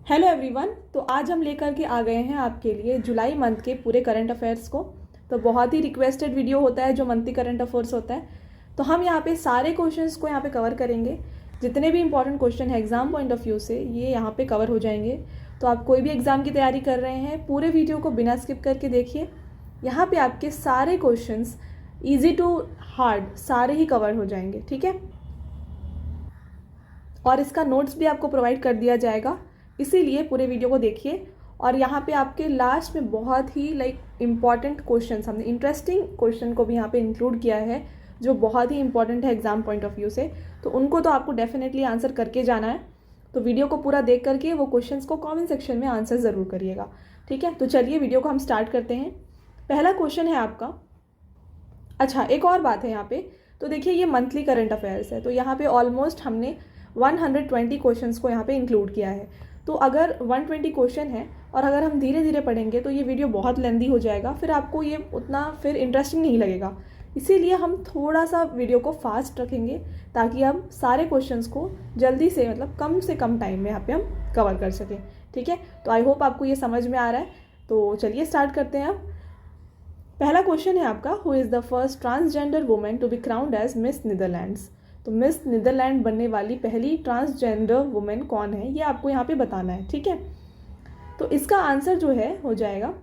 Hello everyone. तो आज हम लेकर के आ गए हैं आपके लिए जुलाई मंथ के पूरे करंट अफेयर्स को। तो बहुत ही रिक्वेस्टेड वीडियो होता है जो मंथली करंट अफेयर्स होता है। तो हम यहाँ पे सारे क्वेश्चंस को यहाँ पे कवर करेंगे। जितने भी इंपॉर्टेंट क्वेश्चन है एग्जाम पॉइंट ऑफ व्यू से ये यहाँ पे कवर हो जाएंगे। तो आप कोई भी एग्जाम की तैयारी कर रहे हैं पूरे वीडियो को बिना स्किप करके देखिए। यहाँ पे आपके सारे क्वेश्चंस ईजी टू हार्ड सारे ही कवर हो जाएंगे, ठीक है। और इसका नोट्स भी आपको प्रोवाइड कर दिया जाएगा, इसीलिए पूरे वीडियो को देखिए। और यहाँ पे आपके लास्ट में बहुत ही इम्पॉर्टेंट क्वेश्चंस हमने इंटरेस्टिंग क्वेश्चन को भी यहाँ पे इंक्लूड किया है जो बहुत ही इंपॉर्टेंट है एग्जाम पॉइंट ऑफ व्यू से। तो उनको तो आपको डेफिनेटली आंसर करके जाना है। तो वीडियो को पूरा देख करके वो क्वेश्चंस को कमेंट सेक्शन में आंसर ज़रूर करिएगा, ठीक है। तो चलिए वीडियो को हम स्टार्ट करते हैं। पहला क्वेश्चन है आपका। अच्छा, एक और बात है यहाँ पे। तो देखिए ये मंथली करंट अफेयर्स है, तो यहाँ पे ऑलमोस्ट हमने 120 क्वेश्चंस को यहाँ पे इंक्लूड किया है। तो अगर 120 क्वेश्चन है और अगर हम धीरे धीरे पढ़ेंगे तो ये वीडियो बहुत लेंदी हो जाएगा, फिर आपको ये उतना फिर इंटरेस्टिंग नहीं लगेगा। इसीलिए हम थोड़ा सा वीडियो को फास्ट रखेंगे ताकि हम सारे क्वेश्चंस को जल्दी से कम टाइम में यहाँ पे हम कवर कर सकें, ठीक है। तो आई होप आपको ये समझ में आ रहा है। तो चलिए स्टार्ट करते हैं अब। पहला क्वेश्चन है आपका, who is the first transgender women to be crowned as Miss Netherlands. तो मिस नीदरलैंड बनने वाली पहली ट्रांसजेंडर वुमेन कौन है ये आपको यहाँ पे बताना है, ठीक है। तो इसका आंसर जो है हो जाएगा,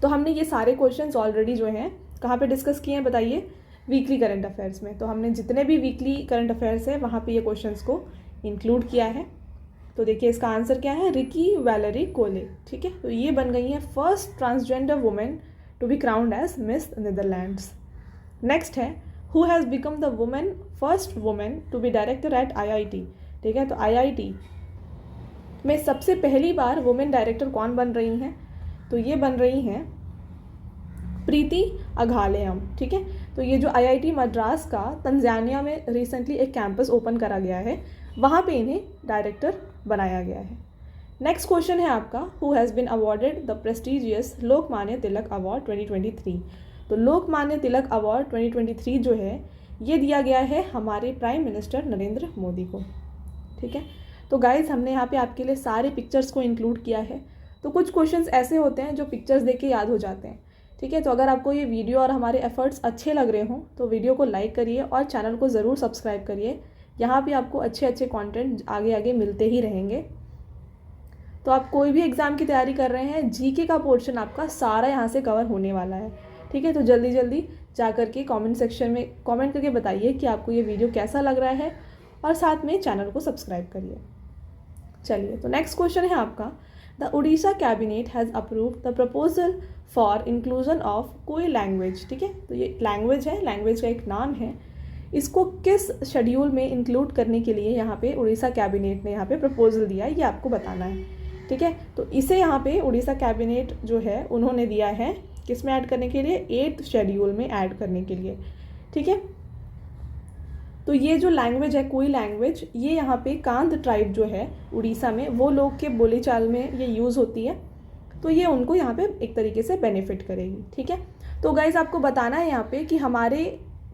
तो हमने ये सारे क्वेश्चंस ऑलरेडी जो हैं कहाँ पे डिस्कस किए हैं बताइए, वीकली करंट अफेयर्स में। तो हमने जितने भी वीकली करंट अफेयर्स है वहाँ पे ये क्वेश्चंस को इंक्लूड किया है। तो देखिए इसका आंसर क्या है, रिकी वैलेरी कोले, ठीक है। तो ये बन गई है first transgender women to be crowned as Miss Netherlands. Next है, who has become the women first women to be director at IIT, ठीक है। तो IIT में सबसे पहली बार वुमेन डायरेक्टर कौन बन रही हैं, तो ये बन रही हैं प्रीति अघालेयम, ठीक है। तो ये जो IIT मद्रास का तंजानिया में रिसेंटली एक कैंपस ओपन करा गया है, वहाँ पे इन्हें डायरेक्टर बनाया गया है। नेक्स्ट क्वेश्चन है आपका, who has been awarded the prestigious Lokmanya Tilak award 2023। तो लोकमान्य तिलक अवार्ड 2023 जो है ये दिया गया है हमारे प्राइम मिनिस्टर नरेंद्र मोदी को, ठीक है। तो गाइज हमने यहाँ पे आपके लिए सारे पिक्चर्स को इंक्लूड किया है। तो कुछ क्वेश्चंस ऐसे होते हैं जो पिक्चर्स देख के याद हो जाते हैं, ठीक है। तो अगर आपको ये वीडियो और हमारे एफर्ट्स अच्छे लग रहे हों तो वीडियो को लाइक करिए और चैनल को ज़रूर सब्सक्राइब करिए। यहाँ पे आपको अच्छे अच्छे कॉन्टेंट आगे आगे मिलते ही रहेंगे। तो आप कोई भी एग्ज़ाम की तैयारी कर रहे हैं, GK का पोर्शन आपका सारा यहाँ से कवर होने वाला है, ठीक है। तो जल्दी जल्दी जा कर के कमेंट सेक्शन में कमेंट करके बताइए कि आपको ये वीडियो कैसा लग रहा है और साथ में चैनल को सब्सक्राइब करिए। चलिए, तो नेक्स्ट क्वेश्चन है आपका, the Orissa cabinet has approved the proposal for inclusion of कोई लैंग्वेज, ठीक है। तो ये लैंग्वेज है, लैंग्वेज का एक नाम है। इसको किस शेड्यूल में इंक्लूड करने के लिए यहाँ पे उड़ीसा कैबिनेट ने यहाँ पे प्रपोजल दिया है ये आपको बताना है, ठीक है। तो इसे यहाँ पे उड़ीसा कैबिनेट जो है उन्होंने दिया है किस में ऐड करने के लिए, 8th शेड्यूल में ऐड करने के लिए, ठीक है। तो ये जो लैंग्वेज है कोई लैंग्वेज, ये यहाँ पे कांध ट्राइब जो है उड़ीसा में वो लोग के बोलीचाल में ये यूज़ होती है। तो ये उनको यहाँ पे एक तरीके से बेनिफिट करेगी, ठीक है। तो गाइज आपको बताना है यहाँ पे कि हमारे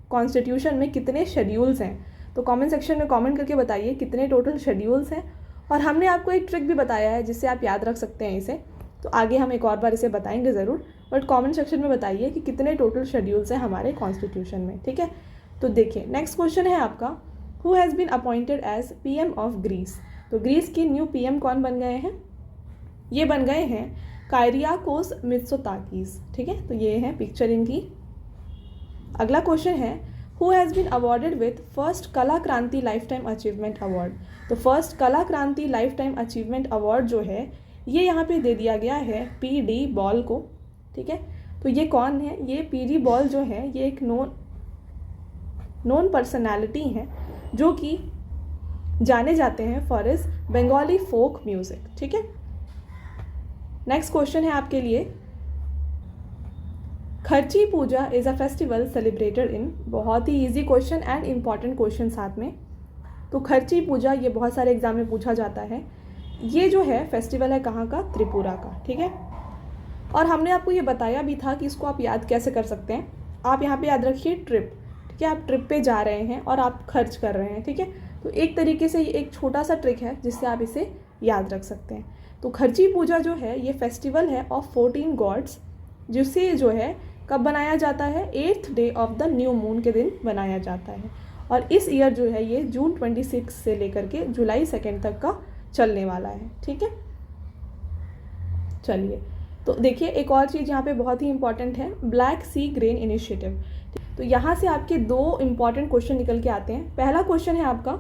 कॉन्स्टिट्यूशन में कितने शेड्यूल्स हैं। तो कमेंट सेक्शन में कमेंट करके बताइए कितने टोटल शेड्यूल्स हैं। और हमने आपको एक ट्रिक भी बताया है जिससे आप याद रख सकते हैं इसे। तो आगे हम एक और बार इसे बताएंगे ज़रूर, बट कमेंट सेक्शन में बताइए कि कितने टोटल शेड्यूल्स हैं हमारे कॉन्स्टिट्यूशन में, ठीक है। तो देखिए नेक्स्ट क्वेश्चन है आपका, who has been appointed as PM of Greece. तो ग्रीस की न्यू PM कौन बन गए हैं, ये बन गए हैं कायरियाकोस मित्सोताकीस, ठीक है। तो ये है पिक्चर इनकी। अगला क्वेश्चन है, who has been awarded with first Kala Kranti lifetime achievement award. तो first Kala Kranti lifetime achievement award जो है ये यहाँ पे दे दिया गया है PD बॉल को, ठीक है। तो ये कौन है, ये PD बॉल जो है ये एक नोन पर्सनैलिटी हैं जो कि जाने जाते हैं for is Bengali folk music, ठीक है। नेक्स्ट क्वेश्चन है आपके लिए, Kharchi Puja is a festival celebrated in. बहुत ही easy question and important question साथ में। तो खर्ची पूजा ये बहुत सारे एग्जाम में पूछा जाता है। ये जो है फेस्टिवल है कहाँ का, त्रिपुरा का, ठीक है। और हमने आपको ये बताया भी था कि इसको आप याद कैसे कर सकते हैं। आप यहाँ पे याद रखिए ट्रिप, ठीक है। आप ट्रिप पे जा रहे हैं और आप खर्च कर रहे हैं, ठीक है। तो एक तरीके से ये एक छोटा सा ट्रिक है जिससे आप इसे याद रख सकते हैं। तो खर्ची पूजा जो है ये फेस्टिवल है ऑफ 14 गॉड्स, जिसे जो है कब बनाया जाता है, 8th day of the new moon के दिन बनाया जाता है। और इस ईयर जो है ये जून 26 से लेकर के जुलाई 2 तक का चलने वाला है। ठीक है, चलिए तो देखिए एक और चीज़ यहाँ पे बहुत ही इंपॉर्टेंट है, ब्लैक सी ग्रेन इनिशिएटिव। तो यहाँ से आपके 2 इंपॉर्टेंट क्वेश्चन निकल के आते हैं। पहला क्वेश्चन है आपका,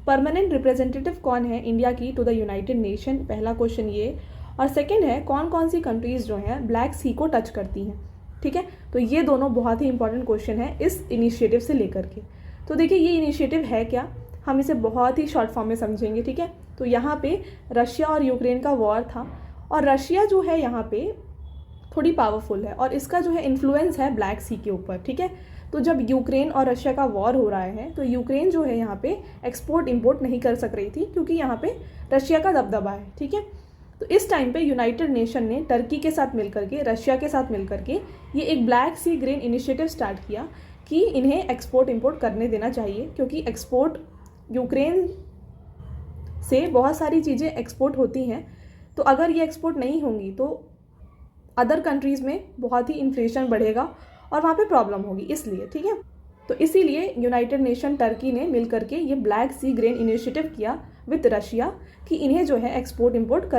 परमानेंट रिप्रेजेंटेटिव कौन है इंडिया की टू द यूनाइटेड नेशन, पहला क्वेश्चन ये। और सेकंड है, कौन कौन सी कंट्रीज़ जो हैं ब्लैक सी को टच करती हैं। ठीक है, तो ये दोनों बहुत ही इंपॉर्टेंट क्वेश्चन है इस इनिशिएटिव से लेकर के। तो देखिए ये इनिशिएटिव है क्या, हम इसे बहुत ही शॉर्ट फॉर्म में समझेंगे। ठीक है, तो यहाँ पे रशिया और यूक्रेन का वॉर था, और रशिया जो है यहाँ पे थोड़ी पावरफुल है और इसका जो है इन्फ्लुएंस है ब्लैक सी के ऊपर। ठीक है, तो जब यूक्रेन और रशिया का वॉर हो रहा है तो यूक्रेन जो है यहाँ पे एक्सपोर्ट इंपोर्ट नहीं कर सक रही थी, क्योंकि यहाँ पे रशिया का दबदबा है। ठीक है, तो इस टाइम पे यूनाइटेड नेशन ने टर्की के साथ मिलकर के, रशिया के साथ मिलकर के ये एक ब्लैक सी ग्रेन इनिशिएटिव स्टार्ट किया कि इन्हें एक्सपोर्ट इंपोर्ट करने देना चाहिए, क्योंकि एक्सपोर्ट यूक्रेन से बहुत सारी चीज़ें एक्सपोर्ट होती हैं, तो अगर ये एक्सपोर्ट नहीं होंगी तो अदर कंट्रीज़ में बहुत ही इन्फ्लेशन बढ़ेगा और वहाँ पे प्रॉब्लम होगी, इसलिए। ठीक है, तो इसीलिए यूनाइटेड नेशन टर्की ने मिल करके ये ब्लैक सी ग्रेन इनिशिएटिव किया विद रशिया कि इन्हें जो है एक्सपोर्ट इंपोर्ट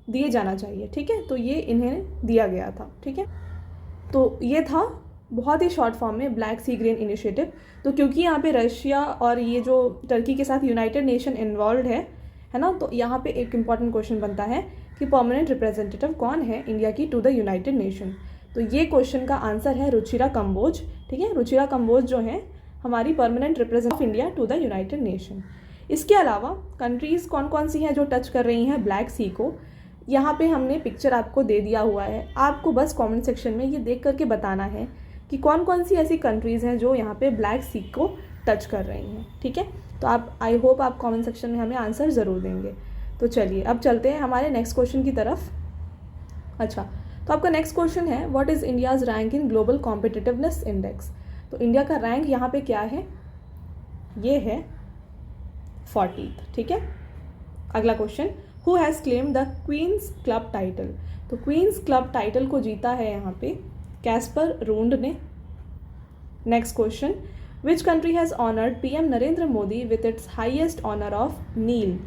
दिए जाना चाहिए। ठीक है, तो ये इन्हें दिया गया था। ठीक है, तो ये था बहुत ही शॉर्ट फॉर्म में ब्लैक सी ग्रेन इनिशिएटिव। तो क्योंकि यहाँ पे रशिया और ये जो टर्की के साथ यूनाइटेड नेशन इन्वॉल्व है ना, तो यहाँ पे एक इम्पॉर्टेंट क्वेश्चन बनता है कि परमानेंट रिप्रेजेंटेटिव कौन है इंडिया की टू द यूनाइटेड नेशन। तो ये क्वेश्चन का आंसर है रुचिरा कंबोज। ठीक है, रुचिरा कंबोज जो है हमारी permanent representative of India to the United Nation. इसके अलावा कंट्रीज़ कौन कौन सी हैं जो टच कर रही हैं ब्लैक सी को, यहाँ पे हमने पिक्चर आपको दे दिया हुआ है। आपको बस कमेंट सेक्शन में ये देख करके बताना है कि कौन कौन सी ऐसी कंट्रीज़ हैं जो यहाँ पे ब्लैक सी को टच कर रही हैं। ठीक है, तो आप आई होप आप कमेंट सेक्शन में हमें आंसर ज़रूर देंगे। तो चलिए अब चलते हैं हमारे नेक्स्ट क्वेश्चन की तरफ। अच्छा, तो आपका नेक्स्ट क्वेश्चन है, what is India's rank in global competitiveness index. तो इंडिया का रैंक यहाँ पे क्या है, ये है 40th। ठीक है, अगला question, who has claim the queens club title. तो क्वींस क्लब टाइटल को जीता है यहाँ पे कैस्पर रूंड ने। Next question, which country has honoured PM Narendra Modi with its highest honour of Nile.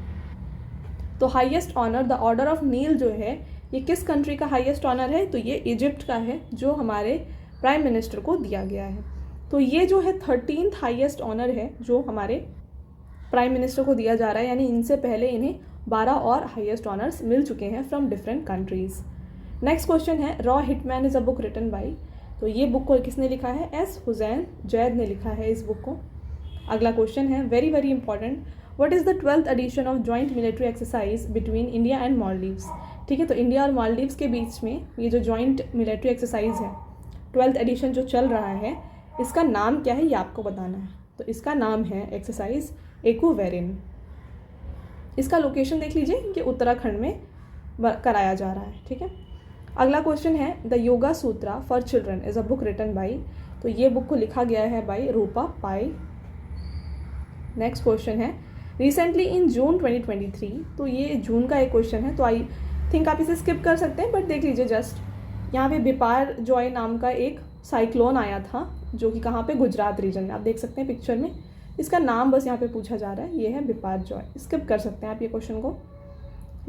तो highest honour the order of Nile जो है ये किस कंट्री का हाईएस्ट ऑनर है, तो ये इजिप्ट का है, जो हमारे प्राइम मिनिस्टर को दिया गया है। तो ये जो है 13th हाईएस्ट ऑनर है जो हमारे प्राइम मिनिस्टर को दिया जा रहा है, यानी इनसे पहले इन्हें 12 और हाईएस्ट ऑनर्स मिल चुके हैं from different countries. Next question है, raw hitman is a book written by. तो ये बुक को किसने लिखा है, एस हुसैन जैद ने लिखा है इस बुक को। अगला क्वेश्चन है, very very important, what is the 12th edition of joint military exercise between India and Maldives. ठीक है, तो इंडिया और मालदीव्स के बीच में ये जो जॉइंट मिलिट्री एक्सरसाइज है 12th एडिशन जो चल रहा है, इसका नाम क्या है ये आपको बताना है। तो इसका नाम है एक्सरसाइज एक्वेरिन। इसका लोकेशन देख लीजिए कि उत्तराखंड में कराया जा रहा है। ठीक है, अगला क्वेश्चन है, the yoga sutra for children is a book written by. तो ये बुक को लिखा गया है by Rupa Pai. Next question है, रिसेंटली इन जून 2023। तो ये जून का एक क्वेश्चन है, तो आई थिंक आप इसे स्किप कर सकते हैं, बट देख लीजिए जस्ट यहाँ पे बिपार जॉय नाम का एक साइक्लोन आया था, जो कि कहाँ पे, गुजरात रीजन में। आप देख सकते हैं पिक्चर में, इसका नाम बस यहाँ पे पूछा जा रहा है, ये है बिपार जॉय। स्किप कर सकते हैं आप ये क्वेश्चन को।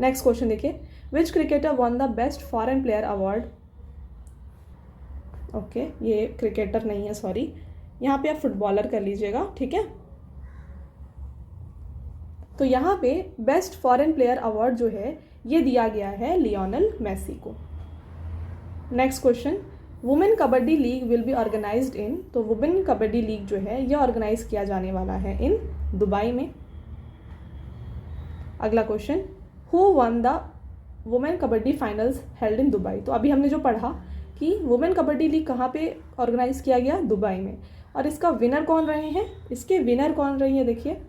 नेक्स्ट क्वेश्चन देखिए, विच cricketer one the best foreign player award. Okay, ये क्रिकेटर नहीं है, सॉरी, यहाँ पे आप फुटबॉलर कर लीजिएगा। ठीक है, तो यहाँ पे बेस्ट फॉरेन प्लेयर अवार्ड जो है ये दिया गया है लियोनेल मेसी को। Next question, women kabaddi league will be organised in. तो वुमेन कबड्डी लीग जो है ये ऑर्गेनाइज किया जाने वाला है इन दुबई में। अगला question, who one the women kabaddi finals held in Dubai. तो अभी हमने जो पढ़ा कि वुमेन कबड्डी लीग कहाँ पे ऑर्गेनाइज किया गया, दुबई में, और इसका विनर कौन रहे हैं, इसके विनर कौन रही है, देखिए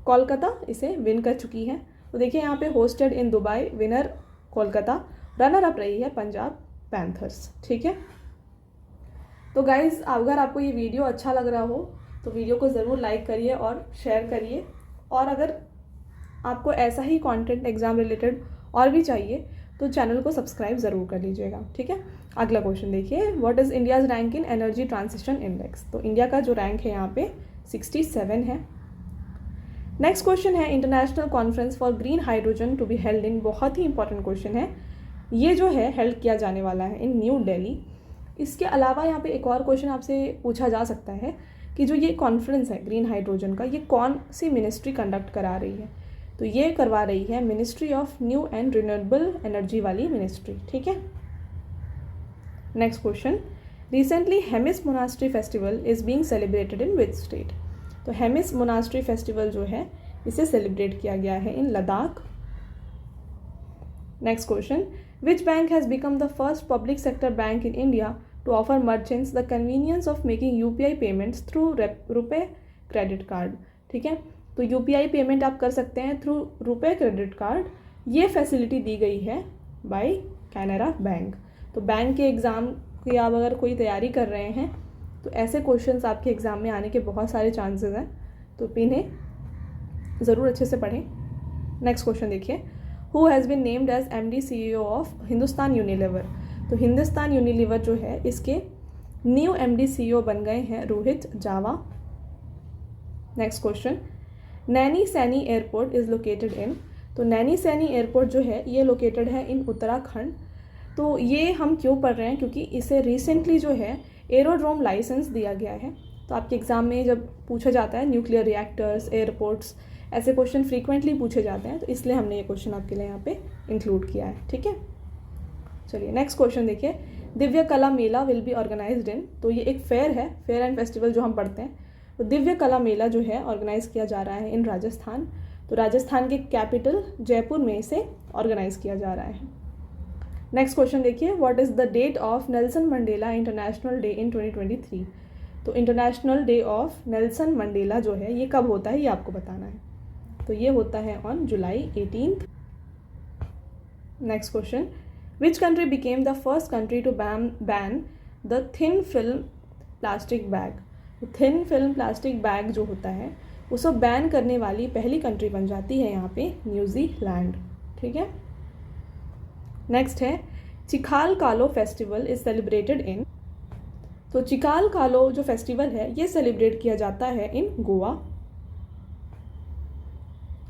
कोलकाता इसे विन कर चुकी है। तो देखिए यहाँ पे hosted in Dubai, winner Kolkata, runner up रही है पंजाब पैंथर्स। ठीक है, तो गाइज़ अगर आपको ये वीडियो अच्छा लग रहा हो तो वीडियो को ज़रूर लाइक करिए और शेयर करिए, और अगर आपको ऐसा ही कंटेंट एग्जाम रिलेटेड और भी चाहिए तो चैनल को सब्सक्राइब ज़रूर कर लीजिएगा, ठीक है। अगला क्वेश्चन देखिए, what is India's rank in energy transition index. तो इंडिया का जो रैंक है यहाँ पे 67 है। नेक्स्ट क्वेश्चन है, international conference for green hydrogen to be held in, बहुत ही इंपॉर्टेंट क्वेश्चन है ये, जो है हेल्ड किया जाने वाला है इन न्यू दिल्ली। इसके अलावा यहाँ पे एक और क्वेश्चन आपसे पूछा जा सकता है कि जो ये कॉन्फ्रेंस है ग्रीन हाइड्रोजन का, ये कौन सी मिनिस्ट्री कंडक्ट करा रही है। तो ये करवा रही है ministry of new and renewable energy वाली मिनिस्ट्री, ठीक है। Next question, recently Hemis monastery festival is being celebrated in which state. तो हेमिस मोनास्ट्री फेस्टिवल जो है इसे सेलिब्रेट किया गया है in Ladakh. Next question, which bank has become the first public sector bank in India to offer merchants the convenience of making UPI payments through RuPay credit card, ठीक है। तो UPI पेमेंट आप कर सकते हैं थ्रू रुपे क्रेडिट कार्ड, ये facility दी गई है बाय कैनरा बैंक। तो बैंक के एग्ज़ाम की आप अगर कोई तैयारी कर रहे हैं तो ऐसे क्वेश्चंस आपके एग्ज़ाम में आने के बहुत सारे चांसेस हैं, तो इन्हें ज़रूर अच्छे से पढ़ें। नेक्स्ट क्वेश्चन देखिए, who has been named as MD CEO of Hindustan Unilever. तो हिंदुस्तान यूनिलीवर जो है इसके न्यू MD CEO बन गए हैं Rohit Jawa. Next question, Naini Saini airport is located in. तो नैनी सैनी एयरपोर्ट जो है ये लोकेटेड है इन उत्तराखंड। तो ये हम क्यों पढ़ रहे हैं, क्योंकि इसे रिसेंटली जो है एरोड्रोम लाइसेंस दिया गया है। तो आपके एग्ज़ाम में जब पूछा जाता है न्यूक्लियर रिएक्टर्स, एयरपोर्ट्स, ऐसे क्वेश्चन फ्रीक्वेंटली पूछे जाते हैं, तो इसलिए हमने ये क्वेश्चन आपके लिए यहाँ पे इंक्लूड किया है, ठीक है। चलिए नेक्स्ट क्वेश्चन देखिए, दिव्य कला मेला विल बी ऑर्गेनाइज्ड इन। तो ये एक फेयर है, फेयर एंड फेस्टिवल जो हम पढ़ते हैं। तो दिव्य कला मेला जो है ऑर्गेनाइज किया जा रहा है इन राजस्थान। तो राजस्थान के कैपिटल जयपुर में इसे ऑर्गेनाइज किया जा रहा है। नेक्स्ट क्वेश्चन देखिए, what is the date of Nelson Mandela international day in 2023। तो international day of Nelson Mandela जो है ये कब होता है ये आपको बताना है। तो ये होता है on July 18। Next question, which country became the first country to ban the thin film plastic bag. Thin film plastic bag जो होता है उसको बैन करने वाली पहली कंट्री बन जाती है यहाँ पे न्यूजीलैंड, ठीक है। नेक्स्ट है, चिखाल कालो फेस्टिवल इज सेलिब्रेटेड इन। तो चिखाल कालो जो फेस्टिवल है ये सेलिब्रेट किया जाता है in Goa.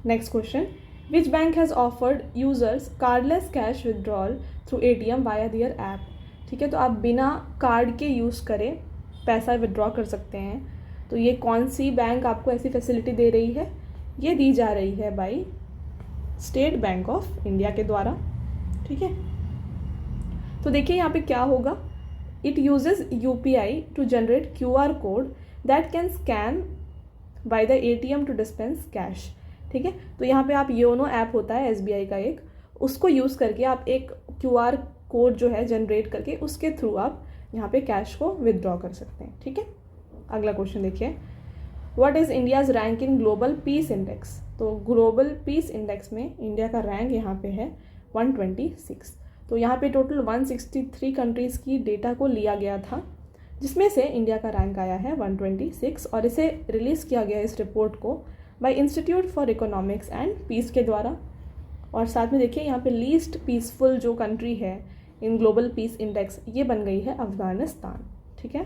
Next question, which bank has offered users cardless cash withdrawal through ATM via their app. ठीक है, तो आप बिना कार्ड के यूज़ करें पैसा विदड्रॉ कर सकते हैं। तो ये कौन सी बैंक आपको ऐसी फैसिलिटी दे रही है, ये दी जा रही है by state bank of India के द्वारा, ठीक है। तो देखिए यहाँ पे क्या होगा, it uses UPI to generate QR code that can scan by the ATM to dispense cash, ठीक है। तो यहाँ पे आप योनो ऐप होता है SBI का एक, उसको यूज़ करके आप एक QR कोड जो है जनरेट करके उसके थ्रू आप यहाँ पे कैश को विदड्रॉ कर सकते हैं, ठीक है। अगला क्वेश्चन देखिए, what is India's rank in global peace index. तो ग्लोबल पीस इंडेक्स में इंडिया का रैंक यहाँ पे है 126। तो यहाँ पे टोटल 163 कंट्रीज़ की डेटा को लिया गया था, जिसमें से इंडिया का रैंक आया है 126 और इसे रिलीज़ किया गया इस रिपोर्ट को by institute for economics and peace के द्वारा। और साथ में देखिए यहाँ पे लीस्ट पीसफुल जो कंट्री है इन ग्लोबल पीस इंडेक्स, ये बन गई है अफगानिस्तान, ठीक है।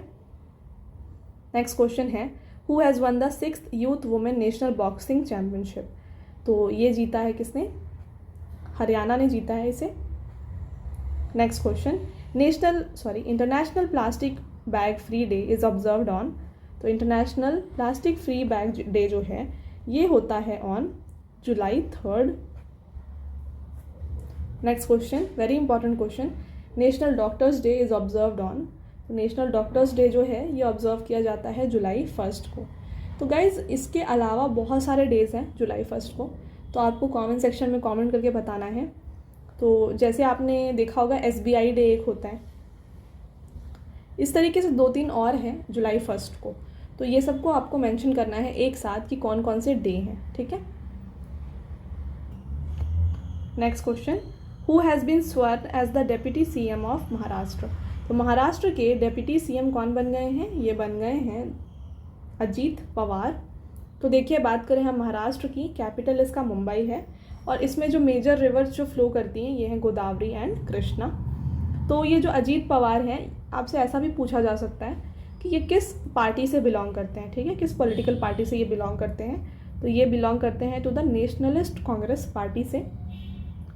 नेक्स्ट क्वेश्चन है, who has won the 6th youth women national boxing championship. तो ये जीता है किसने, हरियाणा ने जीता है इसे। Next question, international plastic bag free day is observed on. तो international plastic free bag day जो है ये होता है on July 3rd। Next question, very important question, national doctors day is observed on. तो नेशनल डॉक्टर्स डे जो है ये ऑब्जर्व किया जाता है जुलाई 1 को। तो गाइज़ इसके अलावा बहुत सारे डेज़ हैं जुलाई 1 को, तो आपको कमेंट सेक्शन में कमेंट करके बताना है। तो जैसे आपने देखा होगा SBI डे एक होता है, इस तरीके से 2-3 और हैं जुलाई 1 को। तो ये सबको आपको मेंशन करना है एक साथ कि कौन कौन से डे हैं, ठीक है। Next question, who has been sworn as the deputy CM of Maharashtra. तो महाराष्ट्र के डेप्यूटी CM कौन बन गए हैं, ये बन गए हैं अजीत पवार। तो देखिए, बात करें हम महाराष्ट्र की, कैपिटल इसका मुंबई है और इसमें जो मेजर रिवर्स जो फ्लो करती हैं ये हैं गोदावरी एंड कृष्णा। तो ये जो अजीत पवार हैं, आपसे ऐसा भी पूछा जा सकता है कि ये किस पार्टी से बिलोंग करते हैं, ठीक है, किस पॉलिटिकल पार्टी से ये बिलोंग करते हैं। तो ये बिलोंग करते हैं टू द नेशनलिस्ट कांग्रेस पार्टी से,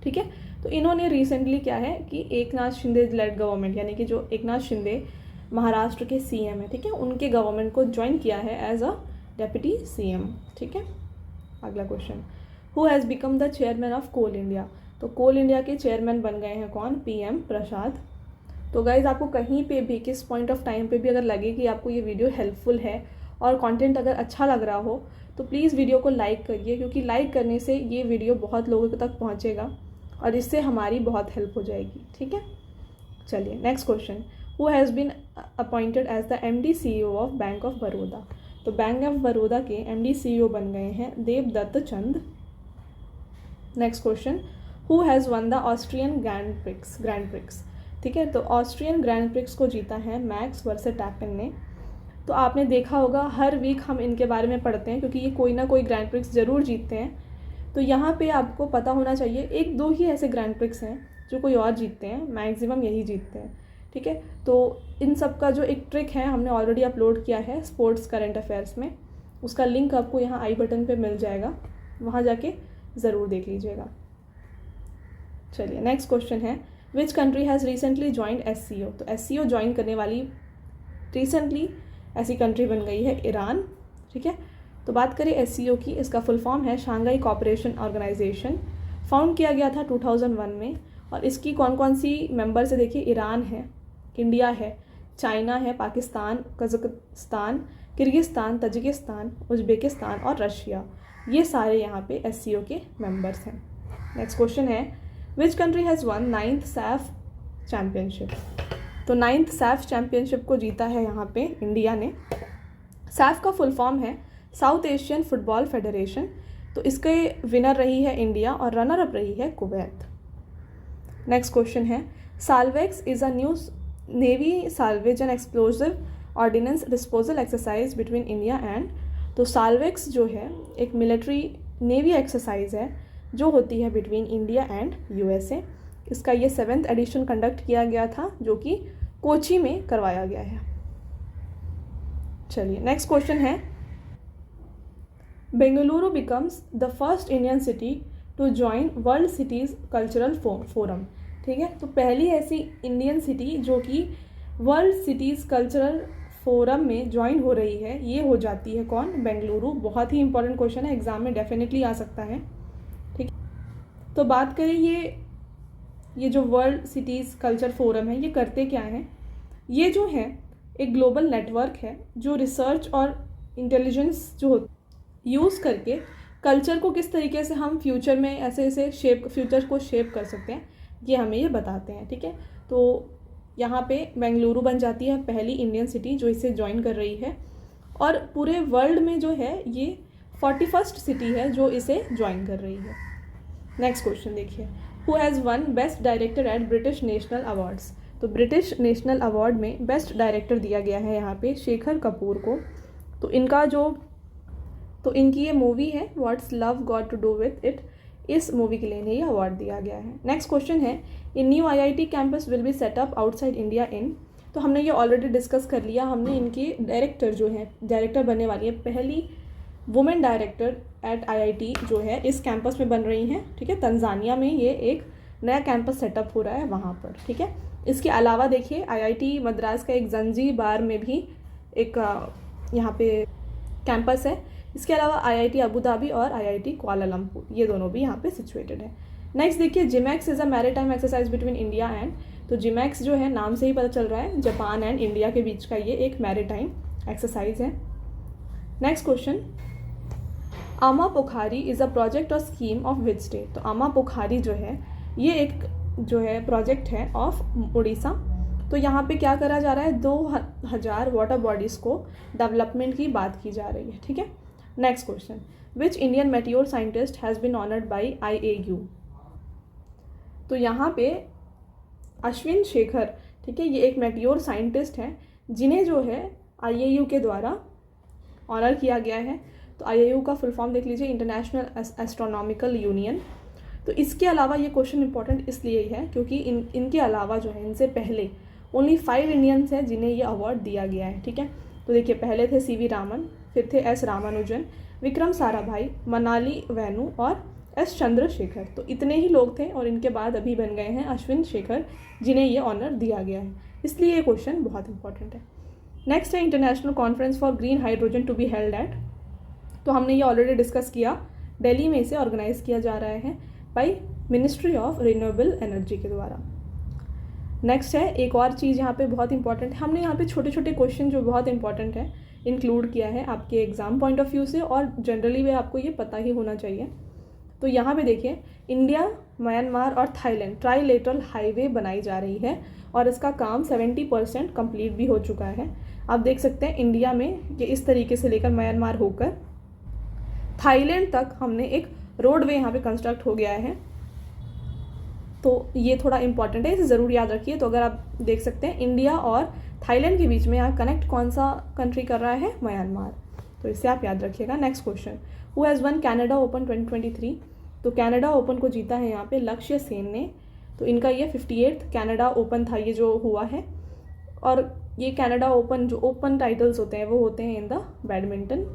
ठीक है। तो इन्होंने रिसेंटली क्या है कि एकनाथ शिंदे लेड गवर्नमेंट, यानी कि जो एकनाथ शिंदे महाराष्ट्र के सीएम है, ठीक है, उनके गवर्नमेंट को ज्वाइन किया है एज अ डेप्यूटी सीएम, ठीक है। अगला question, who has become the chairman of Coal India. तो कोल इंडिया के चेयरमैन बन गए हैं कौन, पीएम प्रसाद। तो गाइज, आपको कहीं पे भी किस पॉइंट ऑफ टाइम पे भी अगर लगे कि आपको ये वीडियो हेल्पफुल है और कंटेंट अगर अच्छा लग रहा हो तो प्लीज़ वीडियो को लाइक करिए, क्योंकि लाइक करने से ये वीडियो बहुत लोगों तक पहुँचेगा और इससे हमारी बहुत हेल्प हो जाएगी, ठीक है। चलिए next question, who has been appointed as the MD CEO of Bank of Baroda. तो बैंक ऑफ बड़ौदा के MD CEO बन गए हैं Devdutt Chand. Next question, who has won the Austrian Grand Prix, ठीक है। तो ऑस्ट्रियन ग्रैंड प्रिक्स को जीता है मैक्स वर्स्टैपेन ने। तो आपने देखा होगा हर वीक हम इनके बारे में पढ़ते हैं, क्योंकि ये कोई ना कोई ग्रैंड प्रिक्स ज़रूर जीतते हैं। तो यहाँ पे आपको पता होना चाहिए, एक दो ही ऐसे ग्रैंड प्रिक्स हैं जो कोई और जीतते हैं, मैक्सिमम यही जीतते हैं, ठीक है। तो इन सब का जो एक ट्रिक है हमने ऑलरेडी अपलोड किया है स्पोर्ट्स करंट अफेयर्स में, उसका लिंक आपको यहाँ आई बटन पे मिल जाएगा, वहाँ जाके ज़रूर देख लीजिएगा। चलिए नेक्स्ट क्वेश्चन है, विच country has recently joined SCO। तो SCO ज्वाइन करने वाली रिसेंटली ऐसी कंट्री बन गई है ईरान, ठीक है। तो बात करें SCO की, इसका फुल फॉर्म है शांघाई कोऑपरेशन ऑर्गेनाइजेशन। फाउंड किया गया था 2001 में और इसकी कौन कौन सी मेंबर्स है देखिए, ईरान है, इंडिया है, चाइना है, Pakistan, Kazakhstan, Kyrgyzstan, Tajikistan, Uzbekistan और रशिया, ये सारे यहाँ पे SCO के मेंबर्स हैं। नेक्स्ट क्वेश्चन है, विच country has one 9th Saif championship. तो 9th सैफ चैम्पियनशिप को जीता है यहाँ पे इंडिया ने। सैफ का फुल फॉर्म है साउथ एशियन फुटबॉल फेडरेशन। तो इसके विनर रही है इंडिया और रनर अप रही है कुवैत। नेक्स्ट क्वेश्चन है, Salvex is a new navy salvage and explosive ordnance disposal exercise between India and. तो साल्वेक्स जो है एक मिलिट्री नेवी एक्सरसाइज है जो होती है बिटवीन इंडिया एंड USA। इसका ये 7th एडिशन कंडक्ट किया गया था, जो कि कोची में करवाया गया है। चलिए नेक्स्ट क्वेश्चन है, Bengaluru becomes the first Indian city to join world cities cultural forum, ठीक है। तो पहली ऐसी इंडियन सिटी जो कि वर्ल्ड सिटीज़ कल्चरल फोरम में ज्वाइन हो रही है, ये हो जाती है कौन, बेंगलुरु। बहुत ही इंपॉर्टेंट क्वेश्चन है, एग्जाम में डेफिनेटली आ सकता है, ठीक। तो बात करें ये जो वर्ल्ड सिटीज़ कल्चर फोरम है, ये करते क्या हैं, ये जो है एक ग्लोबल नेटवर्क है जो रिसर्च और इंटेलिजेंस जो यूज़ करके कल्चर को किस तरीके से हम फ्यूचर में ऐसे फ्यूचर को शेप कर सकते हैं, ये हमें ये बताते हैं, ठीक है। तो यहाँ पे बेंगलुरु बन जाती है पहली इंडियन सिटी जो इसे ज्वाइन कर रही है, और पूरे वर्ल्ड में जो है ये 41st सिटी है जो इसे ज्वाइन कर रही है। नेक्स्ट क्वेश्चन देखिए, who has one best director at British national awards. तो ब्रिटिश नेशनल अवार्ड में बेस्ट डायरेक्टर दिया गया है यहाँ पे शेखर कपूर को। तो इनकी ये मूवी है what's love got to do with it, इस मूवी के लिए इन्हें ये अवार्ड दिया गया है। नेक्स्ट क्वेश्चन है, in new IIT campus will be set up outside India in. तो हमने ये ऑलरेडी डिस्कस कर लिया, हमने इनके डायरेक्टर जो है, डायरेक्टर बनने वाली है पहली वुमेन डायरेक्टर एट IIT जो है इस कैंपस में बन रही हैं, ठीक है। तंजानिया में ये एक नया कैंपस सेटअप हो रहा है वहाँ पर, ठीक है। इसके अलावा देखिए IIT मद्रास का एक जंजीबार में भी एक यहाँ पे कैंपस है। इसके अलावा IIT अबू धाबी और IIT कुआलालंपुर, ये दोनों भी यहाँ पे सिचुएटेड है। नेक्स्ट देखिए, JIMEX is a maritime exercise between India and. तो जिमैक्स जो है नाम से ही पता चल रहा है जापान एंड इंडिया के बीच का ये एक मैरीटाइम एक्सरसाइज है। नेक्स्ट क्वेश्चन, आमा पोखारी इज़ अ प्रोजेक्ट और स्कीम ऑफ विच स्टेट। तो आमा पोखारी जो है ये एक जो है प्रोजेक्ट है ऑफ उड़ीसा। तो यहाँ पे क्या करा जा रहा है, 2000 वाटर बॉडीज़ को डेवलपमेंट की बात की जा रही है, ठीक है। Next question, which Indian meteor scientist has been honoured by IAU। तो यहाँ पे अश्विन शेखर, ठीक है, ये एक मेटियोर साइंटिस्ट हैं जिन्हें जो है IAU के द्वारा ऑनर किया गया है। तो IAU का फुल फॉर्म देख लीजिए, इंटरनेशनल एस्ट्रोनॉमिकल यूनियन। तो इसके अलावा ये क्वेश्चन इंपॉर्टेंट इसलिए ही है क्योंकि इनके अलावा जो है, इनसे पहले ओनली 5 इंडियंस हैं जिन्हें ये अवार्ड दिया गया है। ठीक है, तो देखिए पहले थे CV रामन, फिर थे S रामानुजन, विक्रम साराभाई, मनाली वेनु और S चंद्रशेखर। तो इतने ही लोग थे और इनके बाद अभी बन गए हैं अश्विन शेखर, जिन्हें ये ऑनर दिया गया है। इसलिए ये क्वेश्चन बहुत इंपॉर्टेंट है। नेक्स्ट है international conference for green hydrogen to be held at. तो हमने ये ऑलरेडी डिस्कस किया, दिल्ली में इसे ऑर्गेनाइज किया जा रहा है by ministry of renewable energy के द्वारा। नेक्स्ट है एक और चीज़ यहाँ पे बहुत इंपॉर्टेंट है, हमने यहाँ पे छोटे छोटे क्वेश्चन जो बहुत इंपॉर्टेंट है इंक्लूड किया है आपके एग्जाम पॉइंट ऑफ व्यू से, और जनरली वे आपको ये पता ही होना चाहिए। तो यहाँ पे देखिए, इंडिया, म्यांमार और थाईलैंड ट्राईलेटरल हाईवे बनाई जा रही है और इसका काम 70% कंप्लीट भी हो चुका है। आप देख सकते हैं इंडिया में ये इस तरीके से लेकर म्यांमार होकर थाईलैंड तक हमने एक रोडवे यहाँ पे कंस्ट्रक्ट हो गया है। तो ये थोड़ा इंपॉर्टेंट है, इसे ज़रूर याद रखिए। तो अगर आप देख सकते हैं इंडिया और थाईलैंड के बीच में यहाँ कनेक्ट कौन सा कंट्री कर रहा है, म्यांमार। तो इसे आप याद रखिएगा। Next question, who has one Canada open 2023। तो कैनेडा ओपन को जीता है यहाँ पे लक्ष्य सेन ने। तो इनका ये 58th कैनेडा ओपन था ये जो हुआ है, और ये कैनेडा ओपन जो ओपन टाइटल्स होते हैं वो होते हैं in the badminton.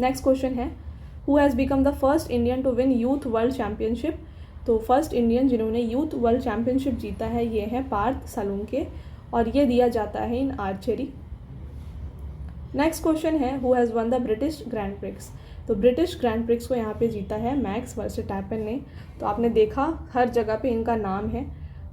Next question है, who has become the first Indian to win youth world championship. तो फर्स्ट इंडियन जिन्होंने यूथ वर्ल्ड चैम्पियनशिप जीता है ये है पार्थ सालुंके, और ये दिया जाता है इन आर्चरी। नेक्स्ट क्वेश्चन है, who has won the British grand prix. तो ब्रिटिश ग्रैंड प्रिक्स को यहाँ पे जीता है मैक्स वर्स्टैपेन ने। तो आपने देखा हर जगह पे इनका नाम है,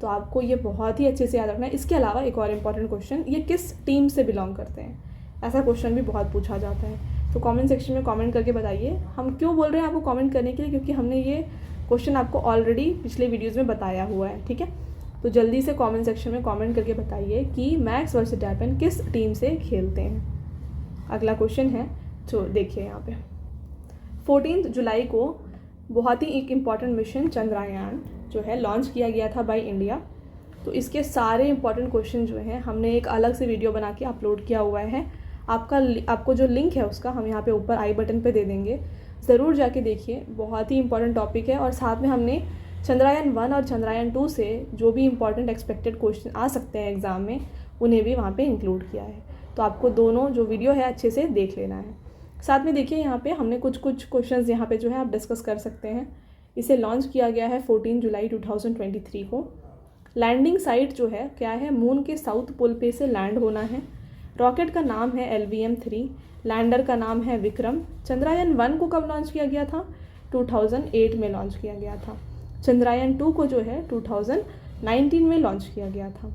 तो आपको ये बहुत ही अच्छे से याद रखना है। इसके अलावा एक और इम्पॉर्टेंट क्वेश्चन, ये किस टीम से बिलोंग करते हैं, ऐसा क्वेश्चन भी बहुत पूछा जाता है। तो कमेंट सेक्शन में कमेंट करके बताइए। हम क्यों बोल रहे हैं आपको कमेंट करने के लिए, क्योंकि हमने ये क्वेश्चन आपको ऑलरेडी पिछले वीडियोज़ में बताया हुआ है। ठीक है, तो जल्दी से कमेंट सेक्शन में कमेंट करके बताइए कि मैक्स वर्स्टैपेन किस टीम से खेलते हैं। अगला क्वेश्चन है, तो देखिए यहाँ पे 14 जुलाई को बहुत ही एक इम्पॉर्टेंट मिशन चंद्रयान जो है लॉन्च किया गया था बाय इंडिया। तो इसके सारे इंपॉर्टेंट क्वेश्चन जो हैं हमने एक अलग से वीडियो बना के अपलोड किया हुआ है। आपको जो लिंक है उसका हम यहाँ पे ऊपर आई बटन पे दे देंगे, ज़रूर जाके देखिए। बहुत ही इंपॉर्टेंट टॉपिक है, और साथ में हमने चंद्रयान 1 और चंद्रयान 2 से जो भी इंपॉर्टेंट एक्सपेक्टेड क्वेश्चन आ सकते हैं एग्ज़ाम में उन्हें भी वहाँ पे इंक्लूड किया है। तो आपको दोनों जो वीडियो है अच्छे से देख लेना है। साथ में देखिए यहाँ पे हमने कुछ क्वेश्चंस यहाँ पे जो है आप डिस्कस कर सकते हैं। इसे लॉन्च किया गया है 14 जुलाई 2023 को। लैंडिंग साइट जो है क्या है, मून के साउथ पोल पे से लैंड होना है। रॉकेट का नाम है LVM-3, लैंडर का नाम है विक्रम। चंद्रयान 1 को कब लॉन्च किया गया था, 2008 में लॉन्च किया गया था। चंद्रयान 2 को जो है 2019 में लॉन्च किया गया था,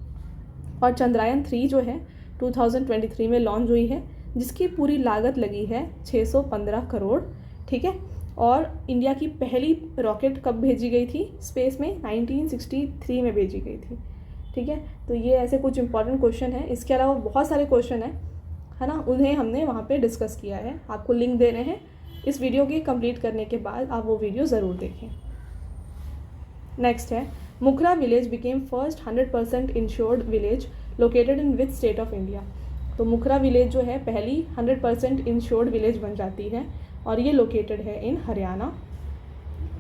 और चंद्रयान 3 जो है 2023 में लॉन्च हुई है, जिसकी पूरी लागत लगी है 615 करोड़। ठीक है, और इंडिया की पहली रॉकेट कब भेजी गई थी स्पेस में, 1963 में भेजी गई थी। ठीक है, तो ये ऐसे कुछ इंपॉर्टेंट क्वेश्चन है। इसके अलावा बहुत सारे क्वेश्चन है ना, उन्हें हमने वहाँ पे डिस्कस किया है। आपको लिंक दे रहे हैं, इस वीडियो की कंप्लीट करने के बाद आप वो वीडियो ज़रूर देखें। नेक्स्ट है, Mukhra village became first 100% insured village located in which state of India. तो मुखरा विलेज जो है पहली 100% इंश्योर्ड विलेज बन जाती है, और ये लोकेटेड है इन हरियाणा।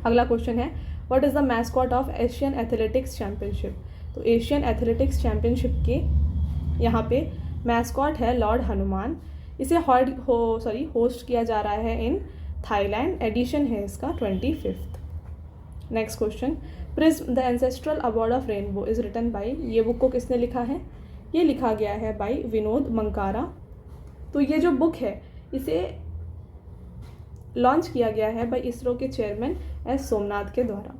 अगला क्वेश्चन है, what is the mascot of Asian athletics championship. तो एशियन एथलेटिक्स चैम्पियनशिप के यहाँ पे मैस्कॉट है लॉर्ड हनुमान। इसे होस्ट किया जा रहा है इन थाईलैंड। एडिशन है इसका 25th। Next question, prism the ancestral award of rainbow is written by. ये बुक को किसने लिखा है, ये लिखा गया है बाई विनोद मंकारा। तो ये जो बुक है इसे लॉन्च किया गया है बाई इसरो के चेयरमैन S सोमनाथ के द्वारा।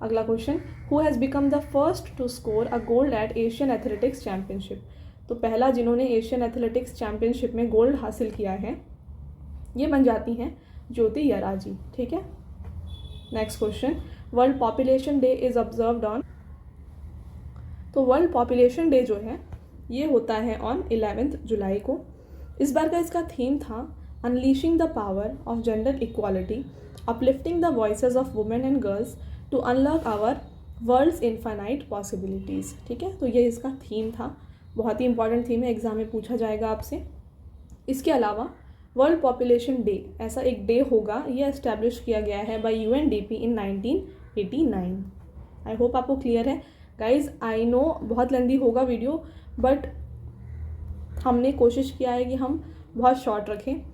अगला question, who has become the first to score a gold at Asian athletics championship. तो पहला जिन्होंने एशियन एथलेटिक्स चैम्पियनशिप में गोल्ड हासिल किया है ये बन जाती हैं ज्योति यराजी। ठीक है, next question, world population day is observed on. तो वर्ल्ड पॉपुलेशन डे जो है ये होता है ऑन 11 जुलाई को। इस बार का इसका थीम था unleashing the power of gender equality, uplifting the voices of women and girls to unlock our world's infinite possibilities. ठीक है, तो ये इसका थीम था, बहुत ही इंपॉर्टेंट थीम है, एग्जाम में पूछा जाएगा आपसे। इसके अलावा वर्ल्ड पॉपुलेशन डे, ऐसा एक डे होगा, ये एस्टैब्लिश किया गया है by UNDP in 1989। I hope आपको क्लियर है गाइज। आई नो बहुत लेंदी होगा वीडियो, बट हमने कोशिश किया है कि हम बहुत शॉर्ट रखें।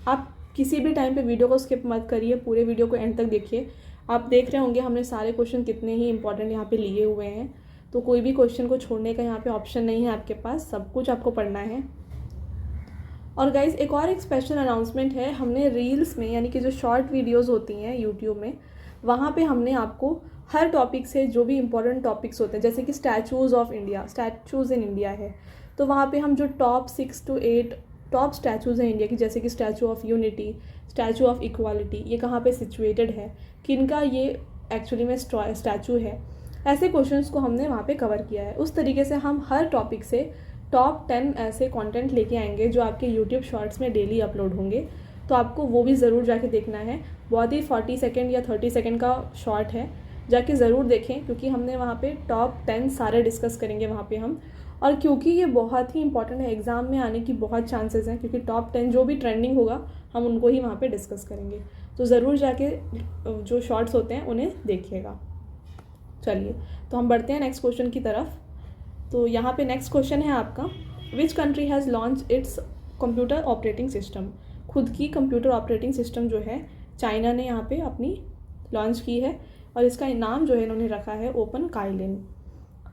आप किसी भी टाइम पे वीडियो को स्किप मत करिए, पूरे वीडियो को एंड तक देखिए। आप देख रहे होंगे हमने सारे क्वेश्चन कितने ही इंपॉर्टेंट यहाँ पे लिए हुए हैं, तो कोई भी क्वेश्चन को छोड़ने का यहाँ पे ऑप्शन नहीं है आपके पास, सब कुछ आपको पढ़ना है। और गाइज एक स्पेशल अनाउंसमेंट है, हमने रील्स में यानी कि जो शॉर्ट वीडियोज़ होती हैं यूट्यूब में, वहाँ पे हमने आपको हर टॉपिक से जो भी इंपॉर्टेंट टॉपिक्स होते हैं, जैसे कि statues of India, statues in India है, तो वहाँ पे हम जो टॉप 6 to 8 टॉप स्टैचूज़ हैं इंडिया की, जैसे कि statue of unity, statue of equality, ये कहाँ पे सिचुएटेड है, किनका ये एक्चुअली में स्टैचू है, ऐसे क्वेश्चंस को हमने वहाँ पे कवर किया है। उस तरीके से हम हर टॉपिक से टॉप 10 ऐसे कंटेंट लेके आएंगे जो आपके यूट्यूब शॉर्ट्स में डेली अपलोड होंगे, तो आपको वो भी ज़रूर जाके देखना है। बहुत ही 40 सेकेंड या 30 सेकेंड का शॉर्ट है, जाके ज़रूर देखें, क्योंकि हमने वहाँ पे टॉप 10 सारे डिस्कस करेंगे वहाँ पे हम। और क्योंकि ये बहुत ही इंपॉर्टेंट है, एग्ज़ाम में आने की बहुत चांसेस हैं, क्योंकि टॉप 10 जो भी ट्रेंडिंग होगा हम उनको ही वहाँ पे डिस्कस करेंगे, तो ज़रूर जाके जो शॉर्ट्स होते हैं उन्हें देखिएगा। चलिए तो हम बढ़ते हैं नेक्स्ट क्वेश्चन की तरफ। तो यहाँ पे नेक्स्ट क्वेश्चन है आपका, विच country has launch its computer operating system. खुद की कंप्यूटर ऑपरेटिंग सिस्टम जो है चाइना ने यहाँ पे अपनी लॉन्च की है, और इसका नाम जो है इन्होंने रखा है ओपन काइलिन।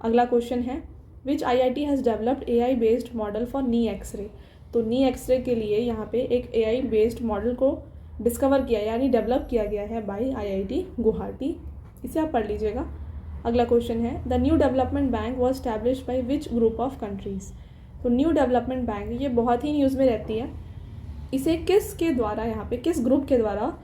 अगला क्वेश्चन है, which IIT has developed AI based model for knee x-ray. तो नी एक्सरे के लिए यहाँ पे एक AI बेस्ड मॉडल को डिस्कवर किया यानी डेवलप किया गया है बाय IIT गुवाहाटी, इसे आप पढ़ लीजिएगा। अगला क्वेश्चन है, the new development bank was establish by which group of countries. तो न्यू डेवलपमेंट बैंक ये बहुत ही न्यूज़ में रहती है, इसे किसके द्वारा, यहाँ पे किस ग्रुप के द्वारा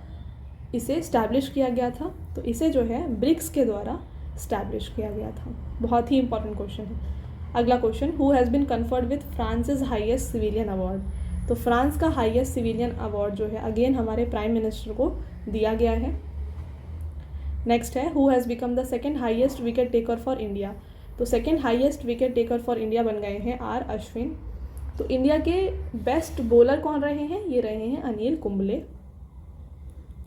इसे स्टैब्लिश किया गया था, तो इसे जो है ब्रिक्स के द्वारा स्टैब्लिश किया गया था। बहुत ही इंपॉर्टेंट क्वेश्चन है। अगला question, who has been conferred with Francis highest civilian award. तो फ्रांस का हाईएस्ट सिविलियन अवार्ड जो है अगेन हमारे प्राइम मिनिस्टर को दिया गया है। नेक्स्ट है, who has become the second highest wicket taker for India. तो second highest wicket taker for India बन गए हैं R अश्विन। तो इंडिया के बेस्ट बॉलर कौन रहे हैं, ये रहे हैं Anil Kumble.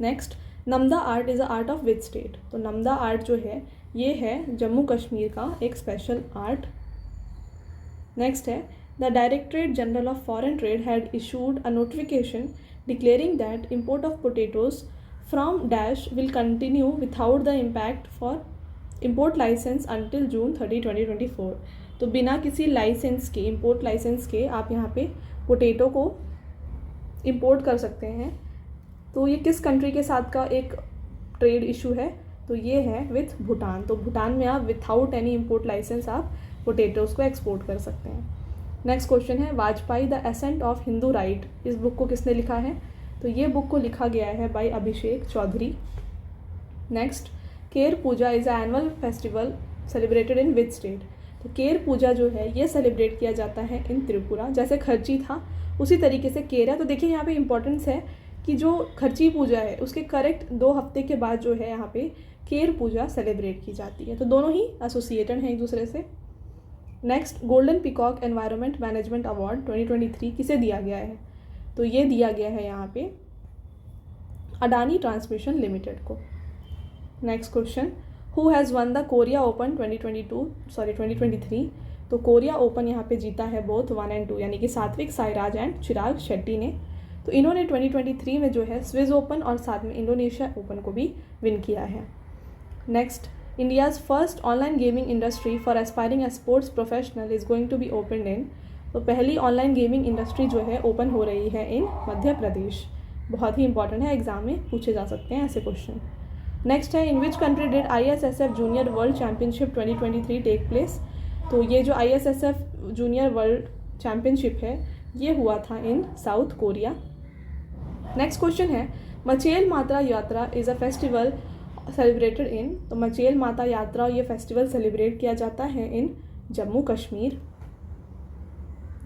Next, Namda art is a art of which state. तो नमदा आर्ट जो है ये है जम्मू कश्मीर का एक स्पेशल आर्ट। नेक्स्ट है, the directorate general of foreign trade had issued a notification declaring that import of potatoes from dash will continue without the impact for import licence until June 30, 2024। तो बिना किसी लाइसेंस के, import licence के आप यहाँ पे potato को import कर सकते हैं। तो ये किस कंट्री के साथ का एक ट्रेड इशू है, तो ये है विथ भूटान। तो भूटान में आप विथआउट एनी इम्पोर्ट लाइसेंस आप पोटैटोज़ को एक्सपोर्ट कर सकते हैं। नेक्स्ट क्वेश्चन है, Vajpayee the ascent of Hindu right, इस बुक को किसने लिखा है। तो ये बुक को लिखा गया है bye Abhishek Chaudhary. Next, Ker Puja is a annual festival celebrated in which state. तो केर पूजा जो है ये सेलिब्रेट किया जाता है इन त्रिपुरा। जैसे खर्ची था उसी तरीके से केर है। तो देखिए यहाँ पे इंपॉर्टेंस है कि जो खर्ची पूजा है उसके करेक्ट 2 हफ्ते के बाद जो है यहाँ पे केर पूजा सेलिब्रेट की जाती है। तो दोनों ही एसोसिएटेड हैं एक दूसरे से। Next, golden peacock environment management award 2023 किसे दिया गया है। तो ये दिया गया है यहाँ पे अडानी ट्रांसमिशन लिमिटेड को। Next question, who has won the Korea open 2023। तो कोरिया ओपन यहाँ पे जीता है बोथ 1 and 2 यानी कि सात्विक साईराज एंड चिराग शेट्टी ने। तो इन्होंने 2023 में जो है स्विस ओपन और साथ में इंडोनेशिया ओपन को भी विन किया है। Next, India's first online gaming industry for aspiring esports professional is going to be open in. तो पहली ऑनलाइन गेमिंग इंडस्ट्री जो है ओपन हो रही है इन मध्य प्रदेश। बहुत ही इंपॉर्टेंट है, एग्जाम में पूछे जा सकते हैं ऐसे क्वेश्चन। नेक्स्ट है, in which country did ISSF junior world championship 2023 take place. तो ये जो ISSF जूनियर वर्ल्ड चैम्पियनशिप है ये हुआ था इन साउथ कोरिया। नेक्स्ट क्वेश्चन है, मचेल माता यात्रा is a festival celebrated in. तो मचेल माता यात्रा ये फेस्टिवल सेलिब्रेट किया जाता है in Jammu Kashmir.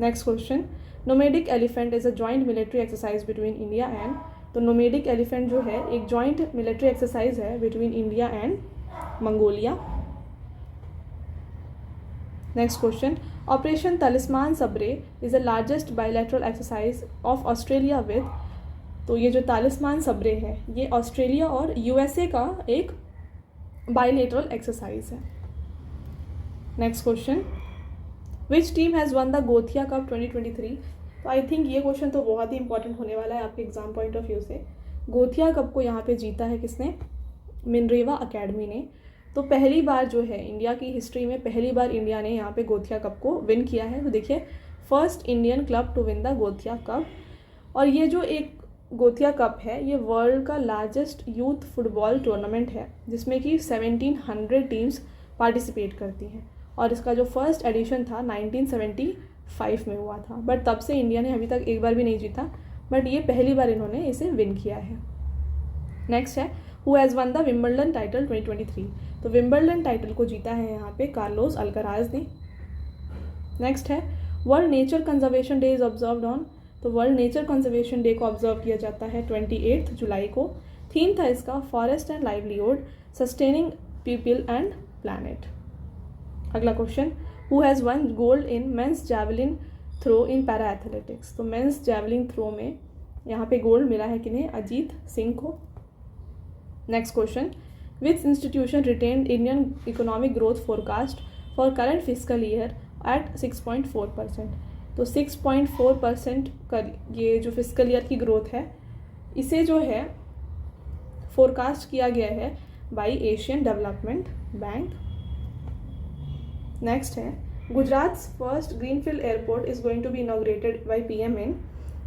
Next question, nomadic elephant is a joint military exercise between India and. तो नोमेडिक एलिफेंट जो है एक जॉइंट मिलिट्री एक्सरसाइज है between India and Mongolia. Next question, operation Talisman Sabre is the largest bilateral exercise of Australia with, तो ये जो तालिस्मान सबरे है ये ऑस्ट्रेलिया और यूएसए का एक बायलैटरल एक्सरसाइज है। Next question, which team has won the Gothia cup 2023। तो आई थिंक ये क्वेश्चन तो बहुत ही इंपॉर्टेंट होने वाला है आपके एग्जाम पॉइंट ऑफ व्यू से। गोथिया कप को यहाँ पे जीता है किसने? मिनरेवा अकेडमी ने। तो पहली बार जो है इंडिया की हिस्ट्री में पहली बार इंडिया ने यहाँ पे गोथिया कप को विन किया है। तो देखिए, first Indian club to win the Gothia cup. और ये जो एक गोथिया कप है ये वर्ल्ड का लार्जेस्ट यूथ फुटबॉल टूर्नामेंट है जिसमें कि 1700 टीम्स पार्टिसिपेट करती हैं। और इसका जो फर्स्ट एडिशन था 1975 में हुआ था, बट तब से इंडिया ने अभी तक एक बार भी नहीं जीता, बट ये पहली बार इन्होंने इसे विन किया है। नेक्स्ट है, who has won the Wimbledon title 2023। तो विंबलडन टाइटल को जीता है यहाँ पे कार्लोस अल्कराज ने। नेक्स्ट है, world nature conservation day is observed on. तो वर्ल्ड नेचर कंजर्वेशन डे को ऑब्जर्व किया जाता है 28 जुलाई को। थीम था इसका forest and livelihood, sustaining people and planet. अगला question, who has won gold in men's javelin throw in para athletics. तो मेंस जैवलिन थ्रो में यहाँ पे गोल्ड मिला है किन्हें? अजीत सिंह को। Next question, which institution retained Indian economic growth forecast for current physical year at 6.4%। तो 6.4% का ये जो फिजिकल ईयर की ग्रोथ है इसे जो है फोरकास्ट किया गया है by Asian development bank. Next है, Gujarat first greenfield airport is going to be inaugurated by PM in.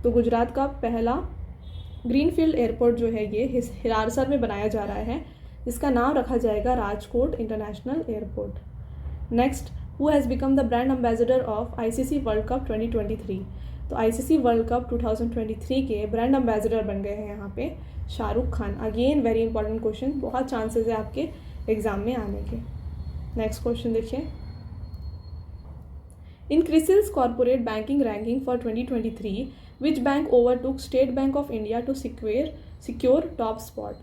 तो गुजरात का पहला ग्रीनफील्ड एयरपोर्ट जो है ये हिरासर में बनाया जा रहा है। इसका नाम रखा जाएगा Rajkot international airport. Next, who has become the brand ambassador of ICC world cup 2023। तो आईसीसी वर्ल्ड कप 2023 के ब्रांड एम्बेसडर बन गए हैं यहाँ पे Shahrukh Khan. Again very important question, बहुत चांसेस है आपके एग्जाम में आने के। नेक्स्ट क्वेश्चन देखिए, in CRISIL's corporate banking ranking for 2023 which bank overtook state bank of India to secure top spot.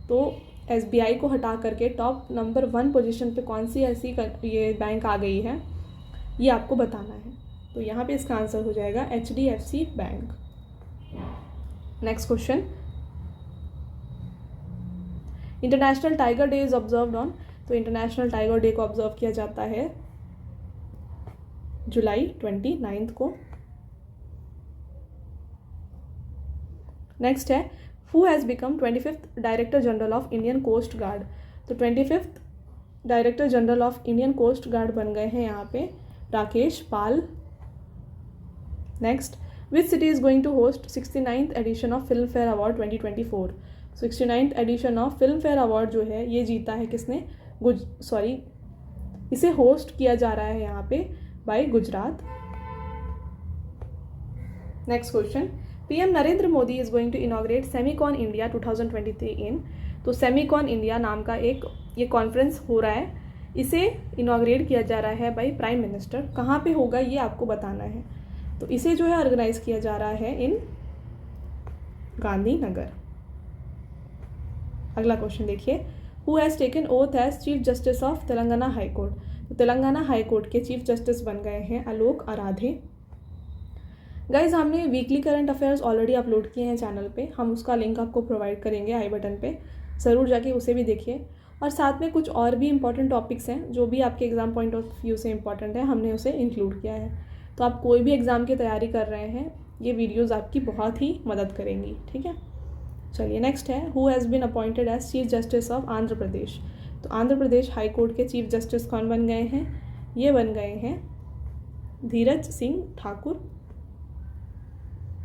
तो एसबीआई को हटा करके टॉप नंबर 1 पोजीशन पे कौन सी ऐसी ये बैंक आ गई है ये आपको बताना है। तो यहाँ पे इसका आंसर हो जाएगा HDFC bank. Next question, international tiger day is observed on. तो इंटरनेशनल टाइगर डे को ऑब्जर्व किया जाता है जुलाई 29 को। नेक्स्ट है, who has become 25th director general of Indian coast guard. तो 25th director general of Indian coast guard बन गए हैं यहाँ पे Rakesh Pal. Next, which city is going to host 69th edition of Filmfare award 2024। 69th edition of Filmfare award जो है ये जीता है किसने? इसे होस्ट किया जा रहा है यहाँ पे by Gujarat. Next question, PM Narendra Modi is going to inaugurate Semicon India 2023 in. तो सेमीकॉन इंडिया नाम का एक ये कॉन्फ्रेंस हो रहा है, इसे इनॉग्रेट किया जा रहा है बाय प्राइम मिनिस्टर। कहाँ पे होगा ये आपको बताना है। तो इसे जो है ऑर्गेनाइज किया जा रहा है इन गांधीनगर। अगला क्वेश्चन देखिए, who has taken oath as chief justice of Telangana high court. तो तेलंगाना हाई कोर्ट के चीफ जस्टिस बन गए हैं आलोक आराधे। गाइज, हमने weekly current affairs already upload किए हैं चैनल पे, हम उसका लिंक आपको प्रोवाइड करेंगे आई बटन पे, ज़रूर जाके उसे भी देखिए। और साथ में कुछ और भी इंपॉर्टेंट टॉपिक्स हैं जो भी आपके एग्जाम पॉइंट ऑफ व्यू से इंपॉर्टेंट है, हमने उसे इंक्लूड किया है। तो आप कोई भी एग्ज़ाम की तैयारी कर रहे हैं ये वीडियोज़ आपकी बहुत ही मदद करेंगी, ठीक है। चलिए नेक्स्ट है, who has been appointed as chief justice of Andhra Pradesh. तो आंध्र प्रदेश हाई कोर्ट के चीफ जस्टिस कौन बन गए हैं? ये बन गए हैं धीरज सिंह ठाकुर।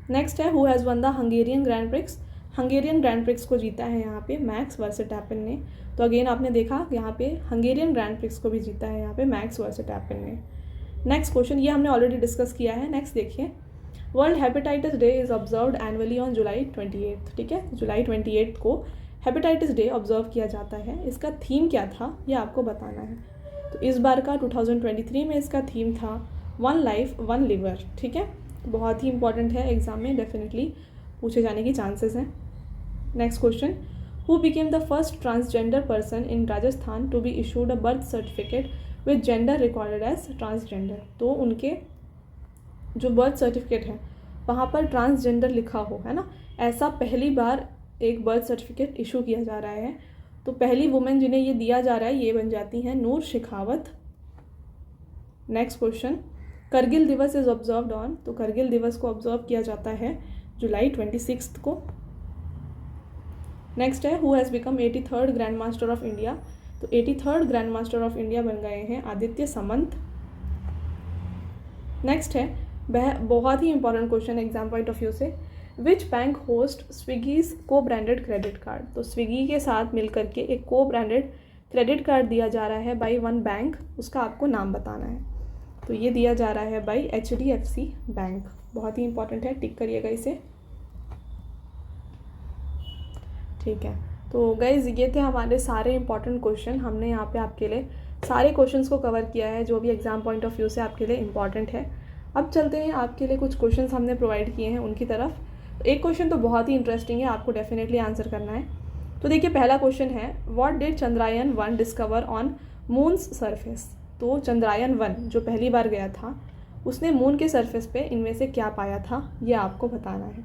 नेक्स्ट है, who has won the Hungarian grand prix. Hungarian grand prix को जीता है यहाँ पे मैक्स वर्सेटैपेन ने। तो अगेन आपने देखा यहाँ पे हंगेरियन ग्रैंड प्रिक्स को भी जीता है यहाँ पे मैक्स वर्सेटैपेन ने। नेक्स्ट क्वेश्चन, ये हमने ऑलरेडी डिस्कस किया है। नेक्स्ट देखिए, world hepatitis day is observed annually on July 28। ठीक है, जुलाई 28 को हेपेटाइटिस डे ऑब्जर्व किया जाता है। इसका थीम क्या था ये आपको बताना है। तो इस बार का 2023 में इसका थीम था 1 लाइफ 1 लिवर। ठीक है, बहुत ही इंपॉर्टेंट है, एग्जाम में डेफिनेटली पूछे जाने की चांसेस हैं। Next question, who became the first transgender person in Rajasthan to be issued a birth certificate with gender recorded as transgender, तो उनके जो बर्थ सर्टिफिकेट है वहाँ पर ट्रांसजेंडर लिखा हो, है ना, ऐसा पहली बार एक बर्थ सर्टिफिकेट इशू किया जा रहा है। तो पहली वुमेन जिन्हें ये दिया जा रहा है ये बन जाती हैं नूर शेखावत। नेक्स्ट क्वेश्चन, करगिल दिवस इज ऑब्जर्व्ड ऑन, तो करगिल दिवस को ऑब्जर्व किया जाता है जुलाई 26 को। नेक्स्ट है who has become 83rd grand master of India, तो 83rd grand master of India बन गए हैं आदित्य समंत। नेक्स्ट है बहुत ही important question exam point of view से, which bank host Swiggy's co-branded credit card, तो स्विगी के साथ मिलकर के एक को ब्रांडेड क्रेडिट कार्ड दिया जा रहा है बाई वन बैंक, उसका आपको नाम बताना है। तो ये दिया जा रहा है बाई HDFC बैंक, बहुत ही इंपॉर्टेंट है, टिक करिएगा इसे। ठीक है, तो गाइज ये थे हमारे सारे इंपॉर्टेंट क्वेश्चन, हमने यहाँ पे आपके लिए सारे क्वेश्चंस को कवर किया है जो भी एग्जाम पॉइंट ऑफ व्यू से आपके लिए इंपॉर्टेंट है। अब चलते हैं आपके लिए कुछ क्वेश्चंस हमने प्रोवाइड किए हैं उनकी तरफ। एक क्वेश्चन तो बहुत ही इंटरेस्टिंग है, आपको डेफिनेटली आंसर करना है। तो देखिए पहला क्वेश्चन है, what did Chandrayaan 1 discover on moons surface, तो चंद्रयान 1 जो पहली बार गया था उसने मून के सरफेस पे इनमें से क्या पाया था, ये आपको बताना है।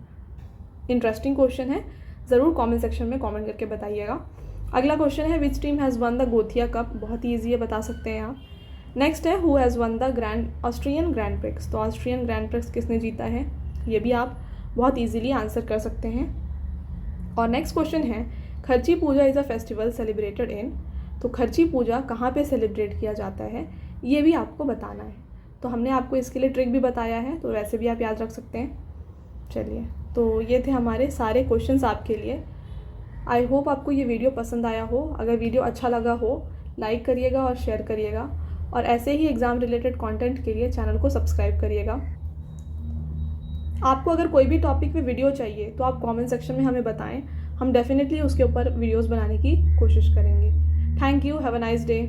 इंटरेस्टिंग क्वेश्चन है, ज़रूर कमेंट सेक्शन में कमेंट करके बताइएगा। अगला क्वेश्चन है, which team has won the Gothia cup, बहुत ही ईजी है, बता सकते हैं आप। नेक्स्ट है, who has won the Austrian Grand prix, तो ऑस्ट्रियन ग्रैंड प्रिक्स किसने जीता है, ये भी आप बहुत ईजिली आंसर कर सकते हैं। और नेक्स्ट क्वेश्चन है, Kharchi Puja is a festival celebrated in, तो खर्ची पूजा कहाँ पे सेलिब्रेट किया जाता है, ये भी आपको बताना है। तो हमने आपको इसके लिए ट्रिक भी बताया है, तो वैसे भी आप याद रख सकते हैं। चलिए, तो ये थे हमारे सारे क्वेश्चंस आपके लिए। आई होप आपको ये वीडियो पसंद आया हो। अगर वीडियो अच्छा लगा हो लाइक करिएगा और शेयर करिएगा, और ऐसे ही एग्ज़ाम रिलेटेड कंटेंट के लिए चैनल को सब्सक्राइब करिएगा। आपको अगर कोई भी टॉपिक पे वीडियो चाहिए तो आप कमेंट सेक्शन में हमें बताएं, हम डेफिनेटली उसके ऊपर वीडियोस बनाने की कोशिश करेंगे। Thank you, have a nice day.